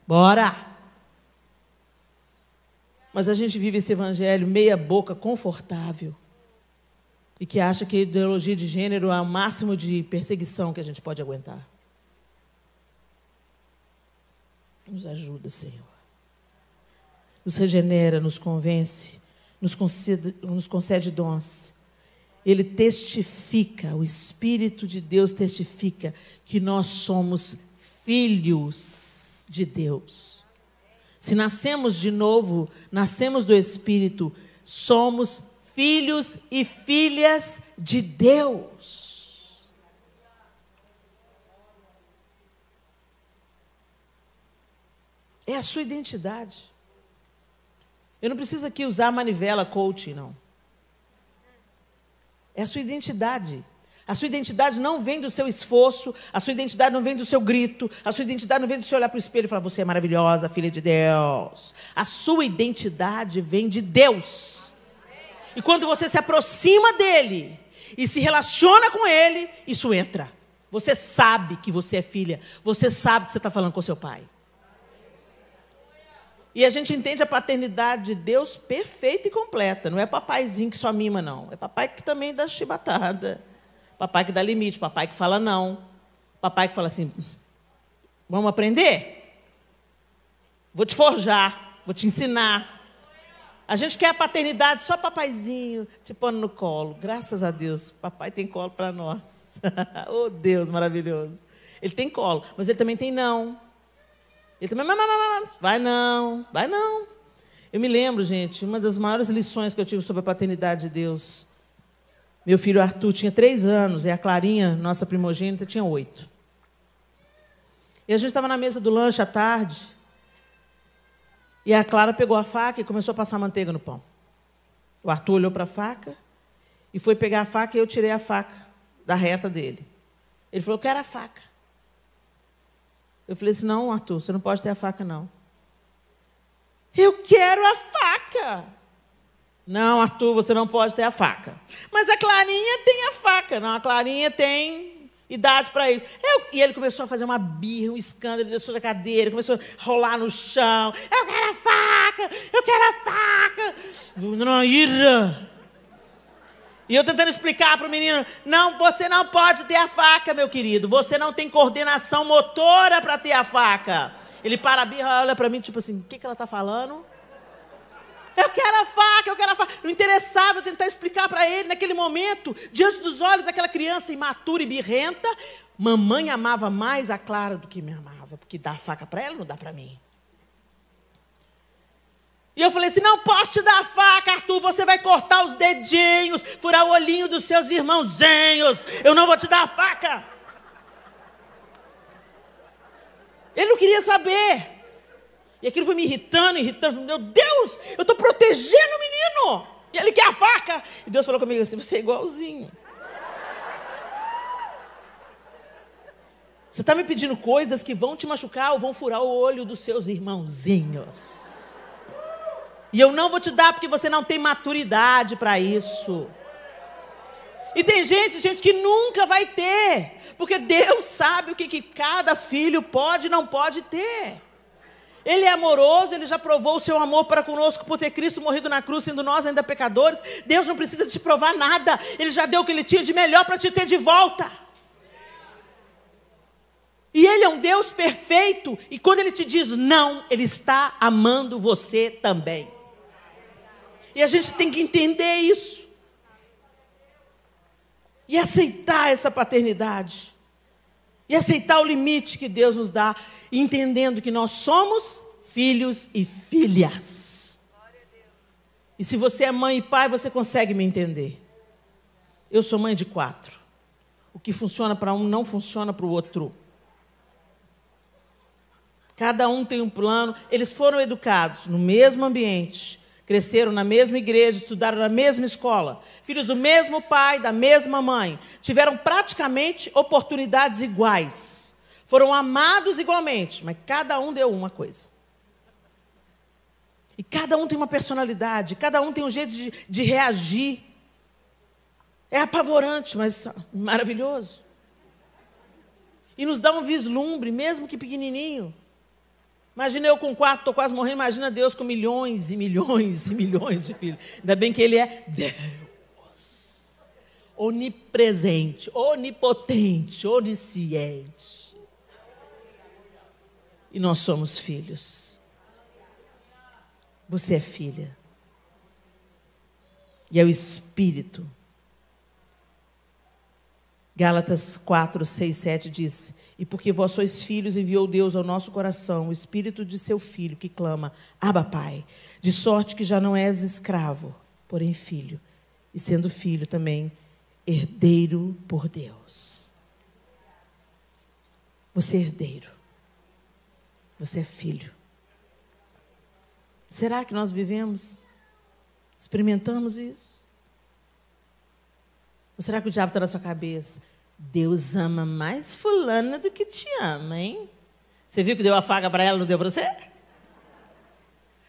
Bora! Mas a gente vive esse evangelho meia boca, confortável, e que acha que a ideologia de gênero é o máximo de perseguição que a gente pode aguentar. Nos ajuda, Senhor. Nos regenera, nos convence, nos concede dons. Ele testifica, o Espírito de Deus testifica que nós somos filhos de Deus. Se nascemos de novo, nascemos do Espírito, somos filhos e filhas de Deus. É a sua identidade. Eu não preciso aqui usar a manivela coaching, não. É a sua identidade. A sua identidade não vem do seu esforço, a sua identidade não vem do seu grito, a sua identidade não vem do seu olhar para o espelho e falar, você é maravilhosa, filha de Deus. A sua identidade vem de Deus. E quando você se aproxima dele e se relaciona com ele, isso entra. Você sabe que você é filha, você sabe que você está falando com seu pai. E a gente entende a paternidade de Deus perfeita e completa. Não é papaizinho que só mima, não. É papai que também dá chibatada. Papai que dá limite, papai que fala não. Papai que fala assim, vamos aprender? Vou te forjar, vou te ensinar. A gente quer a paternidade, só papaizinho, te pondo no colo. Graças a Deus, papai tem colo para nós. Oh, Deus maravilhoso. Ele tem colo, mas ele também tem não. Ele também, vai não, vai não. Eu me lembro, gente, uma das maiores lições que eu tive sobre a paternidade de Deus. Meu filho Arthur tinha 3 anos, e a Clarinha, nossa primogênita, tinha 8. E a gente estava na mesa do lanche à tarde, e a Clara pegou a faca e começou a passar manteiga no pão. O Arthur olhou para a faca, e foi pegar a faca, e eu tirei a faca da reta dele. Ele falou, eu quero a faca. Eu falei assim, não, Arthur, você não pode ter a faca, não. Eu quero a faca. Não, Arthur, você não pode ter a faca. Mas a Clarinha tem a faca. Não, a Clarinha tem idade para isso. E ele começou a fazer uma birra, um escândalo, ele desceu da cadeira, começou a rolar no chão. Eu quero a faca, eu quero a faca. Dona Ira. E eu tentando explicar para o menino, não, você não pode ter a faca, meu querido. Você não tem coordenação motora para ter a faca. Ele para a birra, olha para mim, tipo assim, o que ela está falando? Eu quero a faca, eu quero a faca. Não interessava eu tentar explicar para ele, naquele momento, diante dos olhos daquela criança imatura e birrenta, mamãe amava mais a Clara do que me amava, porque dá a faca para ela, não dá para mim. E eu falei assim, não posso te dar a faca, Arthur, você vai cortar os dedinhos, furar o olhinho dos seus irmãozinhos, eu não vou te dar a faca. Ele não queria saber. E aquilo foi me irritando, meu Deus, eu estou protegendo o menino. E ele quer a faca. E Deus falou comigo assim, você é igualzinho. Você está me pedindo coisas que vão te machucar ou vão furar o olho dos seus irmãozinhos. E eu não vou te dar porque você não tem maturidade para isso. E tem gente que nunca vai ter. Porque Deus sabe o que cada filho pode e não pode ter. Ele é amoroso, ele já provou o seu amor para conosco por ter Cristo morrido na cruz, sendo nós ainda pecadores. Deus não precisa te provar nada. Ele já deu o que ele tinha de melhor para te ter de volta. E ele é um Deus perfeito. E quando ele te diz não, ele está amando você também. E a gente tem que entender isso. E aceitar essa paternidade. E aceitar o limite que Deus nos dá. Entendendo que nós somos filhos e filhas. E se você é mãe e pai, você consegue me entender. Eu sou mãe de 4. O que funciona para um não funciona para o outro. Cada um tem um plano. Eles foram educados no mesmo ambiente. Cresceram na mesma igreja, estudaram na mesma escola. Filhos do mesmo pai, da mesma mãe. Tiveram praticamente oportunidades iguais. Foram amados igualmente, mas cada um deu uma coisa. E cada um tem uma personalidade, cada um tem um jeito de reagir. É apavorante, mas maravilhoso. E nos dá um vislumbre, mesmo que pequenininho. Imagina eu com 4, estou quase morrendo. Imagina Deus com milhões e milhões e milhões de filhos. Ainda bem que Ele é Deus. Onipresente, onipotente, onisciente. E nós somos filhos. Você é filha. E é o Espírito. Gálatas 4, 6, 7 diz: e porque vós sois filhos, enviou Deus ao nosso coração o Espírito de seu Filho, que clama, Abba, Pai, de sorte que já não és escravo, porém filho, e sendo filho também, herdeiro por Deus. Você é herdeiro. Você é filho. Será que nós vivemos? Experimentamos isso? Ou será que o diabo está na sua cabeça? Deus ama mais fulana do que te ama, hein? Você viu que deu a faga para ela, não deu para você?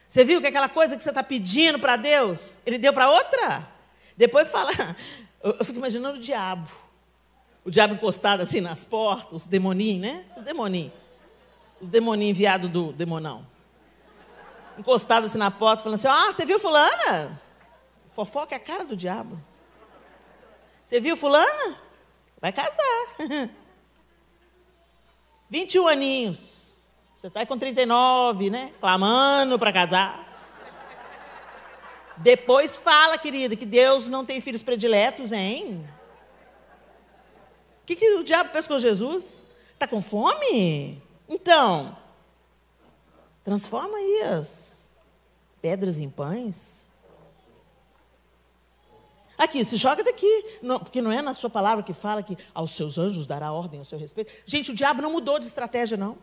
Você viu que aquela coisa que você está pedindo para Deus, Ele deu para outra? Depois fala... Eu fico imaginando o diabo. O diabo encostado assim nas portas, os demoninhos, né? Os demoninhos. Os demoninhos enviados do demonão. Encostado assim na porta, falando assim, você viu fulana? Fofoca é a cara do diabo. Você viu fulana? Vai casar. 21 aninhos. Você está com 39, né? Clamando para casar. Depois fala, querida, que Deus não tem filhos prediletos, hein? O que o diabo fez com Jesus? Está com fome? Então, transforma aí as pedras em pães. Aqui, se joga daqui. Não, porque não é na sua palavra que fala que aos seus anjos dará ordem ao seu respeito. Gente, o diabo não mudou de estratégia, não.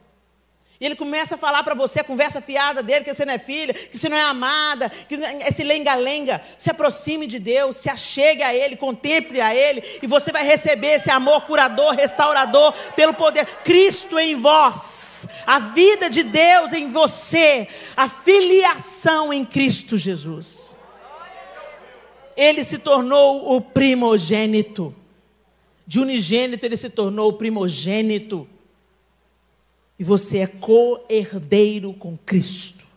E ele começa a falar para você, a conversa fiada dele, que você não é filha, que você não é amada, que esse lenga-lenga. Se aproxime de Deus, se achegue a Ele, contemple a Ele, e você vai receber esse amor curador, restaurador, pelo poder. Cristo em vós, a vida de Deus em você, a filiação em Cristo Jesus. Ele se tornou o primogênito. De unigênito ele se tornou o primogênito. E você é co-herdeiro com Cristo.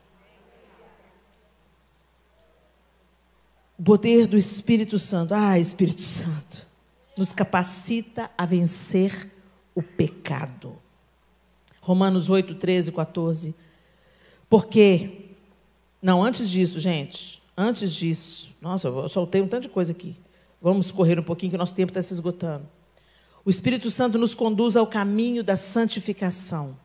O poder do Espírito Santo. Espírito Santo, nos capacita a vencer o pecado. Romanos 8, 13, 14. Porque, antes disso, gente, antes disso, nossa, eu soltei um tanto de coisa aqui. Vamos correr um pouquinho, que o nosso tempo está se esgotando. O Espírito Santo nos conduz ao caminho da santificação.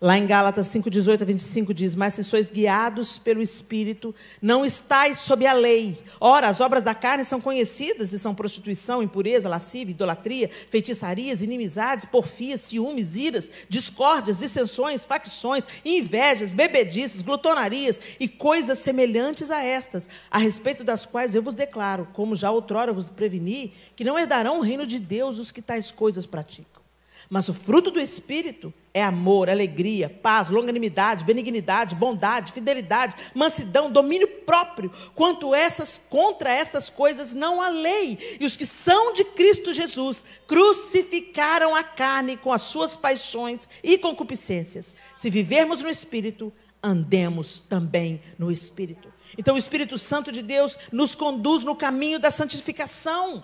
Lá em Gálatas 5, 18 a 25 diz, mas se sois guiados pelo Espírito, não estáis sob a lei. Ora, as obras da carne são conhecidas e são prostituição, impureza, lascívia, idolatria, feitiçarias, inimizades, porfias, ciúmes, iras, discórdias, dissensões, facções, invejas, bebedices, glutonarias e coisas semelhantes a estas, a respeito das quais eu vos declaro, como já outrora vos preveni, que não herdarão o reino de Deus os que tais coisas praticam. Mas o fruto do Espírito é amor, alegria, paz, longanimidade, benignidade, bondade, fidelidade, mansidão, domínio próprio. Contra estas coisas não há lei. E os que são de Cristo Jesus crucificaram a carne com as suas paixões e concupiscências. Se vivermos no Espírito, andemos também no Espírito. Então o Espírito Santo de Deus nos conduz no caminho da santificação.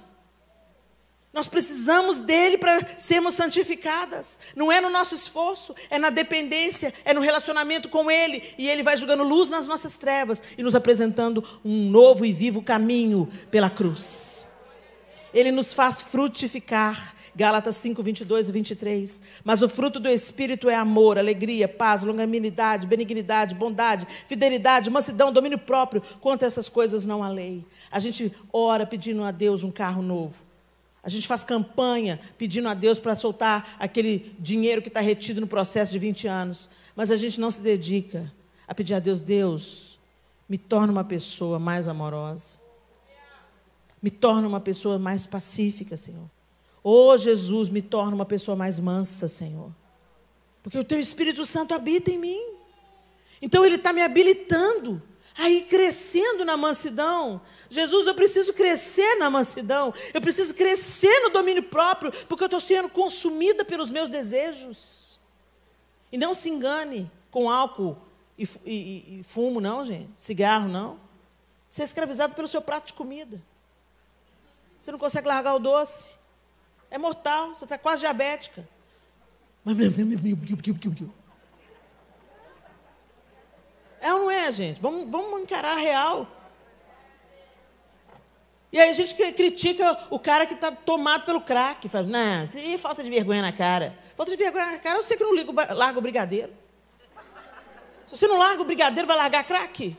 Nós precisamos dele para sermos santificadas. Não é no nosso esforço, é na dependência, é no relacionamento com ele. E ele vai jogando luz nas nossas trevas e nos apresentando um novo e vivo caminho pela cruz. Ele nos faz frutificar. Gálatas 5, 22 e 23. Mas o fruto do Espírito é amor, alegria, paz, longanimidade, benignidade, bondade, fidelidade, mansidão, domínio próprio. Quanto a essas coisas não há lei. A gente ora pedindo a Deus um carro novo. A gente faz campanha pedindo a Deus para soltar aquele dinheiro que está retido no processo de 20 anos. Mas a gente não se dedica a pedir a Deus, Deus, me torna uma pessoa mais amorosa. Me torna uma pessoa mais pacífica, Senhor. Oh, Jesus, me torna uma pessoa mais mansa, Senhor. Porque o Teu Espírito Santo habita em mim. Então Ele está me habilitando a ir crescendo na mansidão. Jesus, eu preciso crescer na mansidão. Eu preciso crescer no domínio próprio, porque eu estou sendo consumida pelos meus desejos. E não se engane com álcool e fumo, não, gente. Cigarro, não. Você é escravizado pelo seu prato de comida. Você não consegue largar o doce. É mortal, você está quase diabética. É ou não é, gente? Vamos encarar a real. E aí a gente critica o cara que está tomado pelo crack. Fala, não, isso é falta de vergonha na cara. Falta de vergonha na cara, eu sei que não larga o brigadeiro. Se você não larga o brigadeiro, vai largar crack?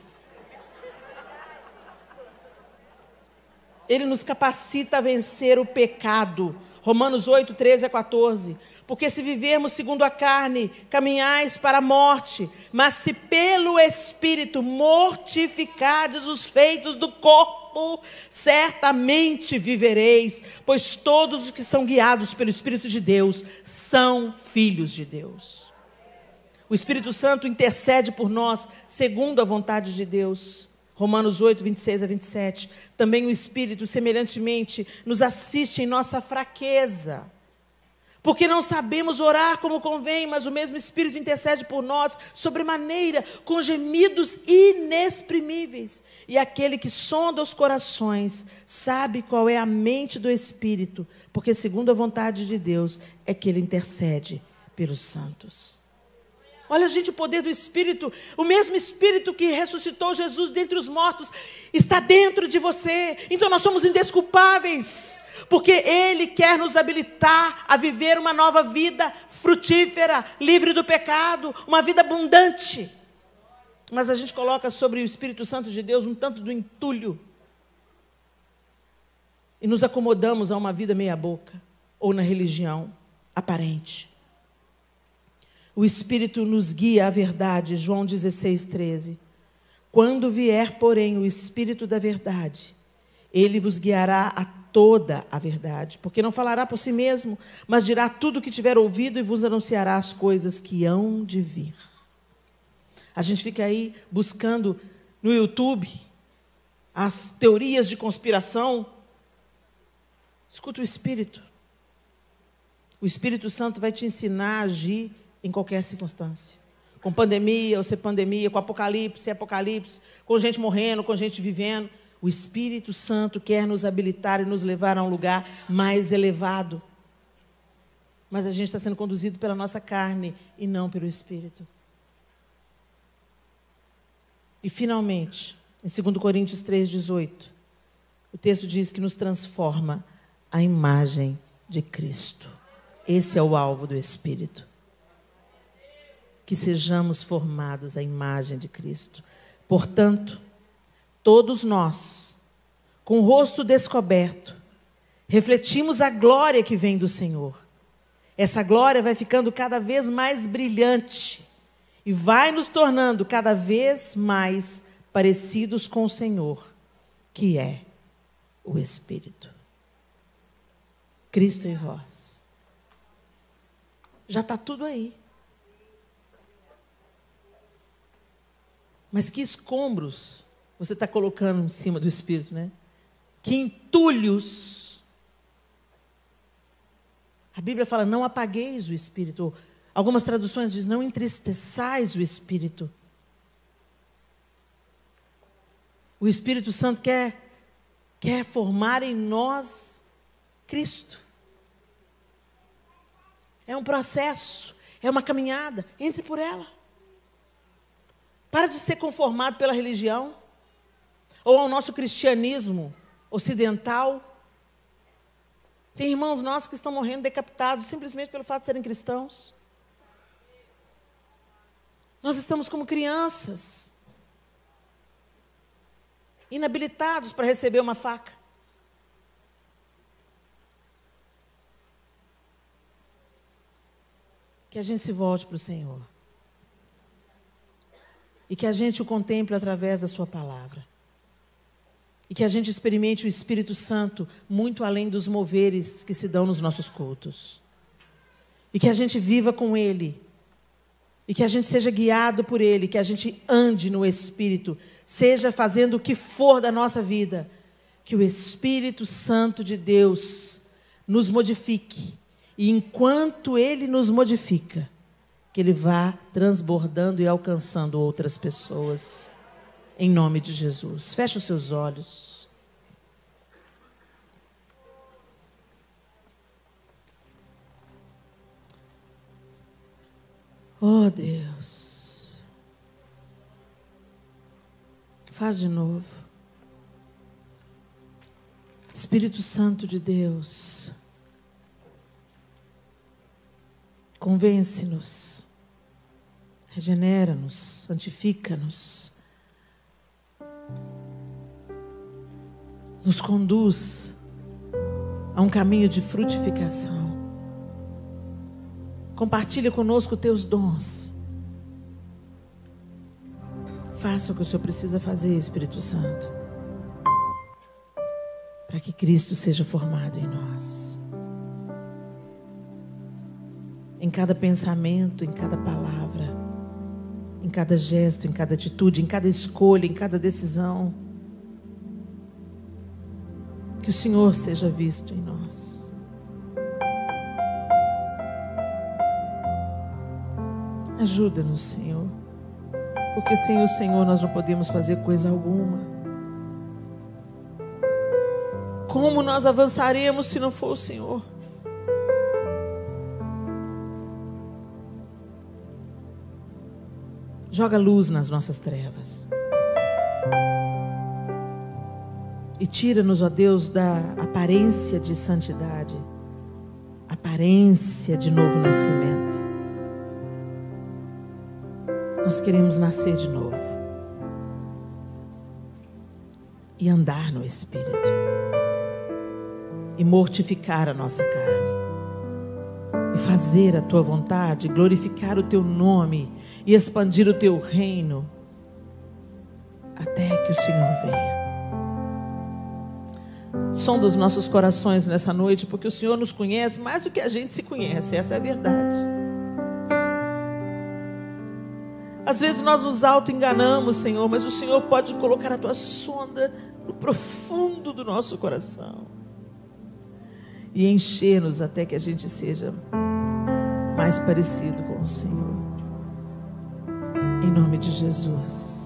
Ele nos capacita a vencer o pecado. Romanos 8, 13 a 14. Porque se vivermos segundo a carne, caminhais para a morte. Mas se pelo Espírito mortificardes os feitos do corpo, corpo, certamente vivereis, pois todos os que são guiados pelo Espírito de Deus são filhos de Deus. O Espírito Santo intercede por nós segundo a vontade de Deus. Romanos 8, 26 a 27. Também o Espírito, semelhantemente, nos assiste em nossa fraqueza. Porque não sabemos orar como convém, mas o mesmo Espírito intercede por nós, sobremaneira, com gemidos inexprimíveis. E aquele que sonda os corações, sabe qual é a mente do Espírito, porque segundo a vontade de Deus, é que ele intercede pelos santos. Olha, gente, o poder do Espírito, o mesmo Espírito que ressuscitou Jesus dentre os mortos, está dentro de você. Então nós somos indesculpáveis, porque Ele quer nos habilitar a viver uma nova vida frutífera, livre do pecado, uma vida abundante. Mas a gente coloca sobre o Espírito Santo de Deus um tanto do entulho. E nos acomodamos a uma vida meia boca, ou na religião aparente. O Espírito nos guia à verdade, João 16, 13. Quando vier, porém, o Espírito da verdade, ele vos guiará a toda a verdade, porque não falará por si mesmo, mas dirá tudo o que tiver ouvido e vos anunciará as coisas que hão de vir. A gente fica aí buscando no YouTube as teorias de conspiração. Escuta o Espírito. O Espírito Santo vai te ensinar a agir em qualquer circunstância. Com pandemia ou sem pandemia, com apocalipse, sem apocalipse, com gente morrendo, com gente vivendo. O Espírito Santo quer nos habilitar e nos levar a um lugar mais elevado. Mas a gente está sendo conduzido pela nossa carne e não pelo Espírito. E finalmente, em 2 Coríntios 3,18, o texto diz que nos transforma à imagem de Cristo. Esse é o alvo do Espírito. Que sejamos formados à imagem de Cristo. Portanto, todos nós, com o rosto descoberto, refletimos a glória que vem do Senhor. Essa glória vai ficando cada vez mais brilhante e vai nos tornando cada vez mais parecidos com o Senhor, que é o Espírito. Cristo em vós. Já está tudo aí. Mas que escombros você está colocando em cima do Espírito, né? Que entulhos. A Bíblia fala, não apagueis o Espírito. Algumas traduções dizem, não entristeçais o Espírito. O Espírito Santo quer formar em nós Cristo. É um processo, é uma caminhada. Entre por ela. Para de ser conformado pela religião ou ao nosso cristianismo ocidental. Tem irmãos nossos que estão morrendo decapitados simplesmente pelo fato de serem cristãos. Nós estamos como crianças, inabilitados para receber uma faca. Que a gente se volte para o Senhor. E que a gente o contemple através da sua palavra. E que a gente experimente o Espírito Santo muito além dos moveres que se dão nos nossos cultos. E que a gente viva com Ele. E que a gente seja guiado por Ele. Que a gente ande no Espírito. Seja fazendo o que for da nossa vida. Que o Espírito Santo de Deus nos modifique. E enquanto Ele nos modifica, que Ele vá transbordando e alcançando outras pessoas. Em nome de Jesus. Feche os seus olhos. Oh, Deus. Faz de novo. Espírito Santo de Deus. Convence-nos. Regenera-nos, santifica-nos, nos conduz a um caminho de frutificação. Compartilha conosco teus dons. Faça o que o Senhor precisa fazer, Espírito Santo. para que Cristo seja formado em nós. Em cada pensamento, em cada palavra, em cada gesto, em cada atitude, em cada escolha, em cada decisão. Que o Senhor seja visto em nós. Ajuda-nos, Senhor, porque sem o Senhor nós não podemos fazer coisa alguma. Como nós avançaremos se não for o Senhor? Joga luz nas nossas trevas. E tira-nos, ó Deus, da aparência de santidade, aparência de novo nascimento. Nós queremos nascer de novo e andar no Espírito e mortificar a nossa carne e fazer a Tua vontade, glorificar o Teu nome e expandir o Teu reino até que o Senhor venha. Sonda os nossos corações nessa noite, porque o Senhor nos conhece mais do que a gente se conhece, essa é a verdade. Às vezes nós nos auto-enganamos, Senhor, mas o Senhor pode colocar a Tua sonda no profundo do nosso coração e encher-nos até que a gente seja mais parecido com o Senhor. Em nome de Jesus.